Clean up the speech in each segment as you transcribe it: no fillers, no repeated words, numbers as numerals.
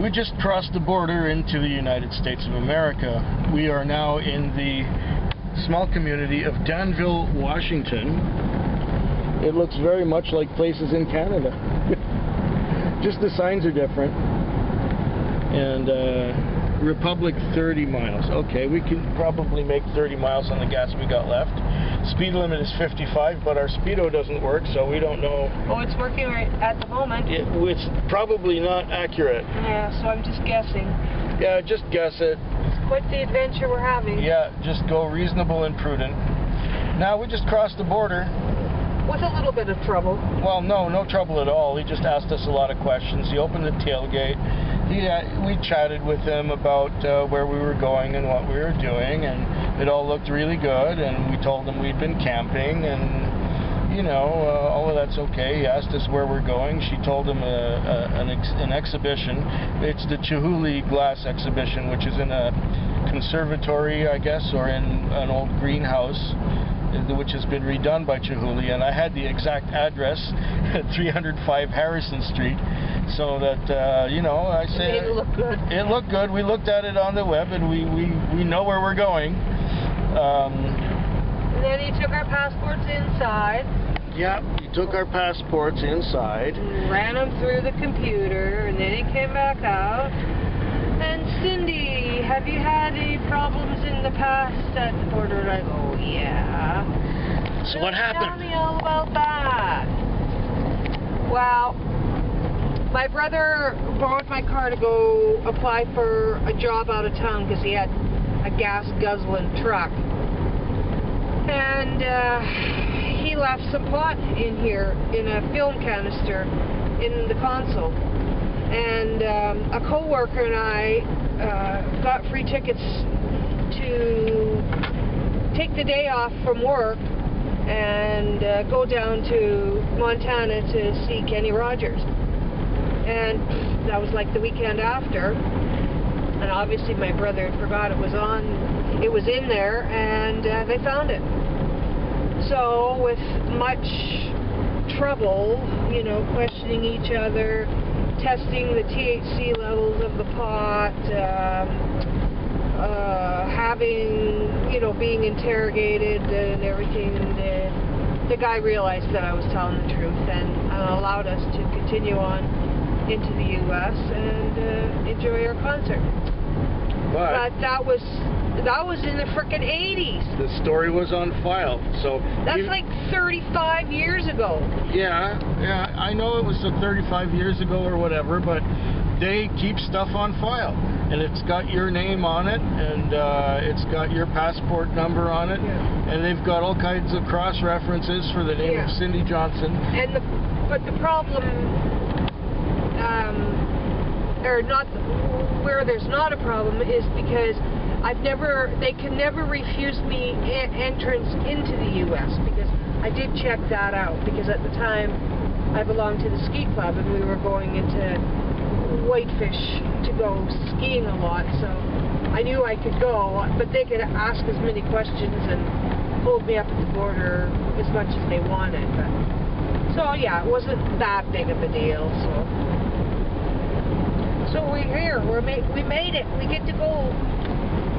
We just crossed the border into the United States of America. We are now in the small community of Danville, Washington. It looks very much like places in Canada. Just the signs are different. And Republic 30 miles. Okay, we can probably make 30 miles on the gas we got left. Speed limit is 55, but our speedo doesn't work, so we don't know. Oh, it's working right at the moment. It's probably not accurate. Yeah, so I'm just guessing. Yeah, just guess it. It's quite the adventure we're having. Yeah, just go reasonable and prudent. Now, we just crossed the border. With a little bit of trouble. Well, no trouble at all. He just asked us a lot of questions. He opened the tailgate. We chatted with him about where we were going and what we were doing, and it all looked really good, and we told him we'd been camping, and, you know, all of that's okay. He asked us where we're going. She told him an exhibition. It's the Chihuly glass exhibition, which is in a conservatory, I guess, or in an old greenhouse, which has been redone by Chihuly, and I had the exact address at 305 Harrison Street, so that, you know, I say... It looked good. It looked good. We looked at it on the web, and we know where we're going. And then he took our passports inside. Yeah, he took our passports inside. And ran them through the computer, and then he came back out. And Cindy, have you had any problems in the past at the border? And I go, yeah. So what happened? Tell me all about that. Well, my brother borrowed my car to go apply for a job out of town because he had a gas-guzzling truck. And he left some pot in here in a film canister in the console. And a co-worker and I got free tickets to take the day off from work and go down to Montana to see Kenny Rogers. And that was like the weekend after. And obviously my brother had forgot it was in there, and they found it. So with much trouble, you know, questioning each other, testing the THC levels of the pot, having, you know, being interrogated and everything, the guy realized that I was telling the truth and allowed us to continue on into the U.S. and enjoy our concert. But that was in the frickin' 80s. The story was on file, so... That's like 35 years ago. Yeah, I know it was 35 years ago or whatever, but they keep stuff on file. And it's got your name on it, and it's got your passport number on it, and they've got all kinds of cross-references for the name of Cindy Johnson. But the problem, or not, where there's not a problem, is because they can never refuse me entrance into the U.S. because I did check that out, because at the time I belonged to the ski club and we were going into Whitefish to go skiing a lot, so I knew I could go, but they could ask as many questions and hold me up at the border as much as they wanted. But, so yeah, it wasn't that big of a deal. So we're here. We made it. We get to go.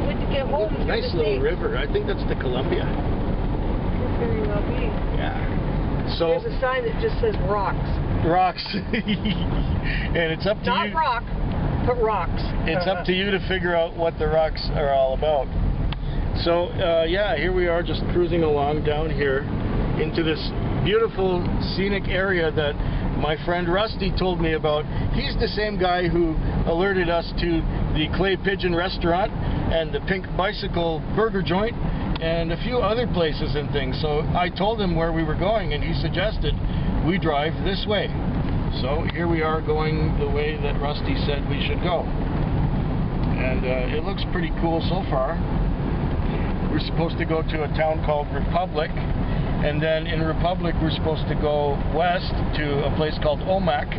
We get to get home. Nice little river. I think that's the Columbia. Could very well be. Yeah. So there's a sign that just says rocks. Rocks. And it's up to you. Not rock, but rocks. It's up to you to figure out what the rocks are all about. So yeah, here we are, just cruising along down here into this beautiful scenic area that my friend Rusty told me about. He's the same guy who alerted us to the Clay Pigeon restaurant and the Pink Bicycle burger joint and a few other places and things. So I told him where we were going, and he suggested we drive this way. So here we are going the way that Rusty said we should go. And it looks pretty cool so far. We're supposed to go to a town called Republic, and then in Republic we're supposed to go west to a place called Omak.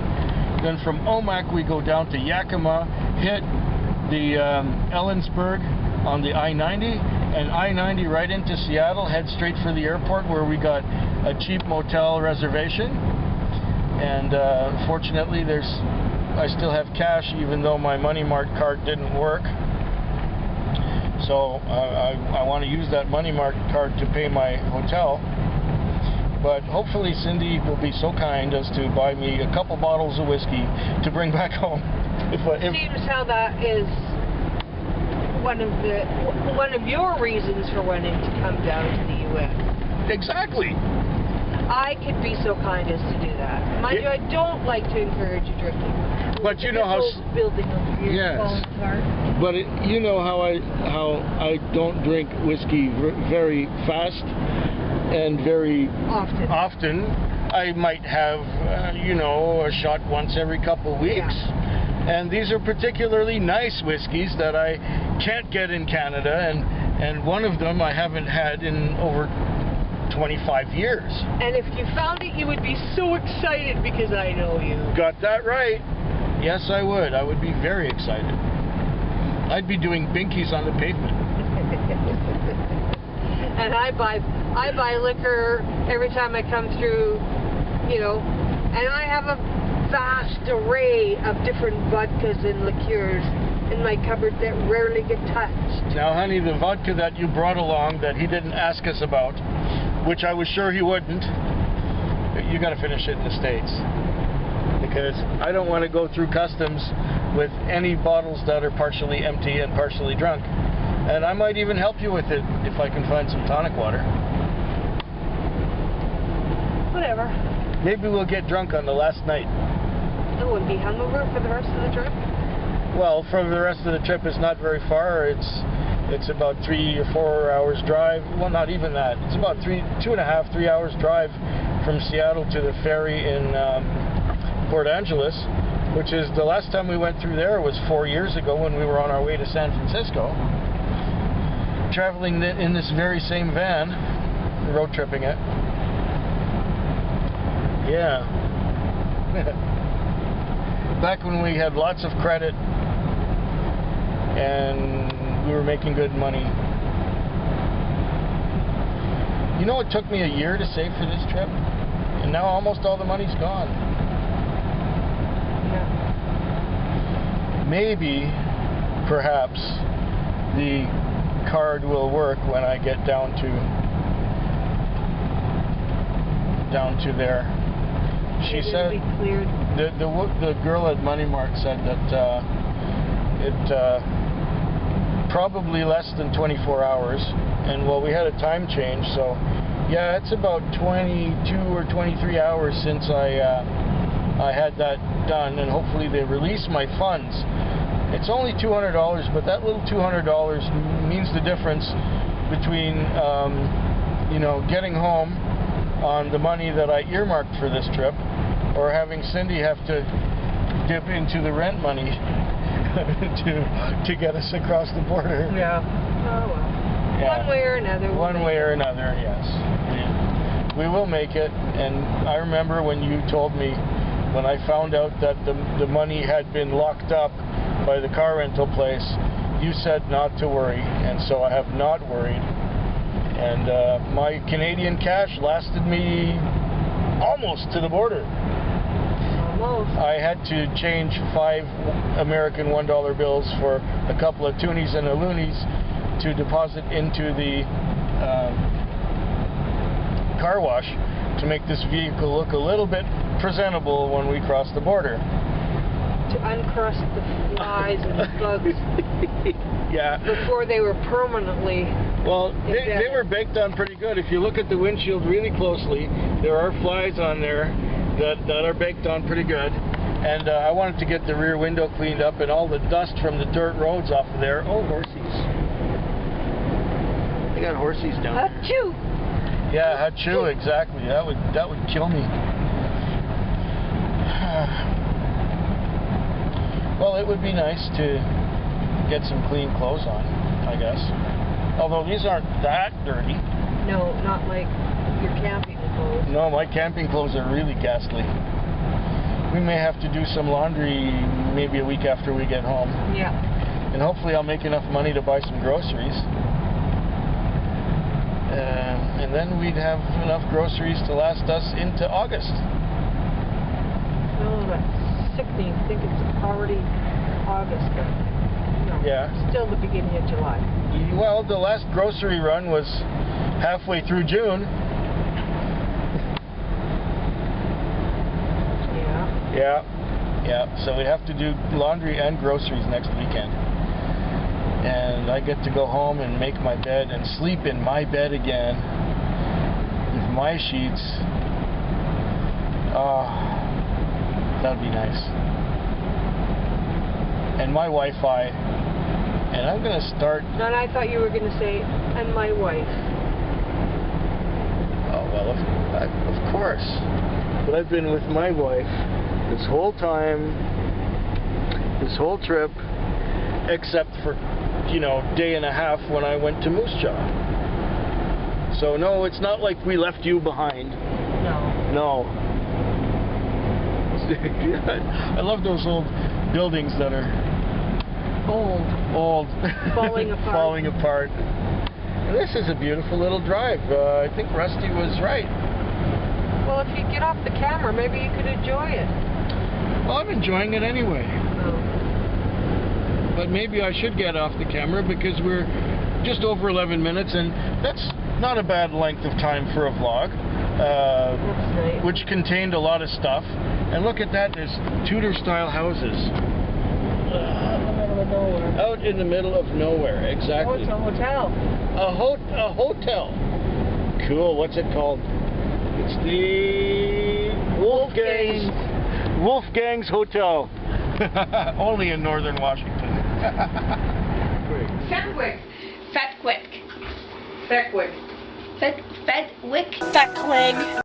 Then from Omak we go down to Yakima, hit the Ellensburg on the I-90, and I-90 right into Seattle, head straight for the airport where we got a cheap motel reservation. And fortunately there's I still have cash, even though my Money Mart card didn't work. So I want to use that Money Mart card to pay my hotel. But hopefully Cindy will be so kind as to buy me a couple bottles of whiskey to bring back home. Seems how that is one of your reasons for wanting to come down to the U.S. Exactly. I could be so kind as to do that. Mind you, I don't like to encourage you drinking. But you know how building over here yes. falling apart. But you know how I don't drink whiskey very fast and very often. I might have a shot once every couple of weeks. Yeah. And these are particularly nice whiskeys that I can't get in Canada, and one of them I haven't had in over 25 years. And if you found it, you would be so excited because I know you. Got that right. Yes, I would. I would be very excited. I'd be doing binkies on the pavement. And I buy liquor every time I come through, and I have a vast array of different vodkas and liqueurs in my cupboard that rarely get touched. Now, honey, the vodka that you brought along that he didn't ask us about, which I was sure he wouldn't, you got to finish it in the States. Because I don't want to go through customs with any bottles that are partially empty and partially drunk. And I might even help you with it if I can find some tonic water. Whatever. Maybe we'll get drunk on the last night. Oh, and be hungover for the rest of the trip? Well, for the rest of the trip, it's not very far. It's about 3 or 4 hours drive. Well, not even that. It's about 2.5, 3 hours drive from Seattle to the ferry in Port Angeles, which is the last time we went through there was 4 years ago when we were on our way to San Francisco, traveling in this very same van, road tripping it. Yeah. Back when we had lots of credit and we were making good money. You know, it took me a year to save for this trip, and now almost all the money's gone. Yeah. Maybe, perhaps, the card will work when I get down to there. She said the girl at Money Mart said that it probably less than 24 hours, and well, we had a time change, so yeah, it's about 22 or 23 hours since I had that done, and hopefully they release my funds. It's only $200, but that little $200 means the difference between getting home on the money that I earmarked for this trip, or having Cindy have to dip into the rent money to get us across the border. Yeah. Oh well. Yeah. One way or another. One way or another, yes. We will make it. And I remember when you told me, when I found out that the money had been locked up by the car rental place, you said not to worry, and so I have not worried. And my Canadian cash lasted me almost to the border. Almost. I had to change 5 American $1 bills for a couple of toonies and a loonies to deposit into the car wash to make this vehicle look a little bit presentable when we cross the border. To uncrust the flies and the bugs. Yeah. Before they were permanently. Well, they were baked on pretty good. If you look at the windshield really closely, there are flies on there that are baked on pretty good. And I wanted to get the rear window cleaned up and all the dust from the dirt roads off of there. Oh, horsies. They got horsies down there. Achoo! Yeah, achoo, exactly. That would kill me. Well, it would be nice to get some clean clothes on, I guess. Although these aren't that dirty. No, not like your camping clothes. No, my camping clothes are really ghastly. We may have to do some laundry maybe a week after we get home. Yeah. And hopefully I'll make enough money to buy some groceries. And then we'd have enough groceries to last us into August. Oh, that sickening to think it's already August, but no, Yeah. still the beginning of July. Well, the last grocery run was halfway through June. Yeah. Yeah. So we have to do laundry and groceries next weekend. And I get to go home and make my bed and sleep in my bed again with my sheets. Oh, that'd be nice. And my Wi-Fi. And I'm going to start... And I thought you were going to say, and my wife. Oh, well, of course. But I've been with my wife this whole time, this whole trip, except for, day and a half when I went to Moose Jaw. So, no, it's not like we left you behind. No. I love those old buildings that are old. Falling apart. Falling apart. And this is a beautiful little drive. I think Rusty was right. Well, if you get off the camera, maybe you could enjoy it. Well, I'm enjoying it anyway. Oh. But maybe I should get off the camera because we're just over 11 minutes, and that's not a bad length of time for a vlog. That's right. Which contained a lot of stuff. And look at that, there's Tudor-style houses. Out in the middle of nowhere, exactly. Oh, it's a hotel. A hotel. Cool, what's it called? It's the Wolfgang's Hotel. Only in northern Washington. Fetwick. Fetwick. Feckwick. Fetwick. Fetwig.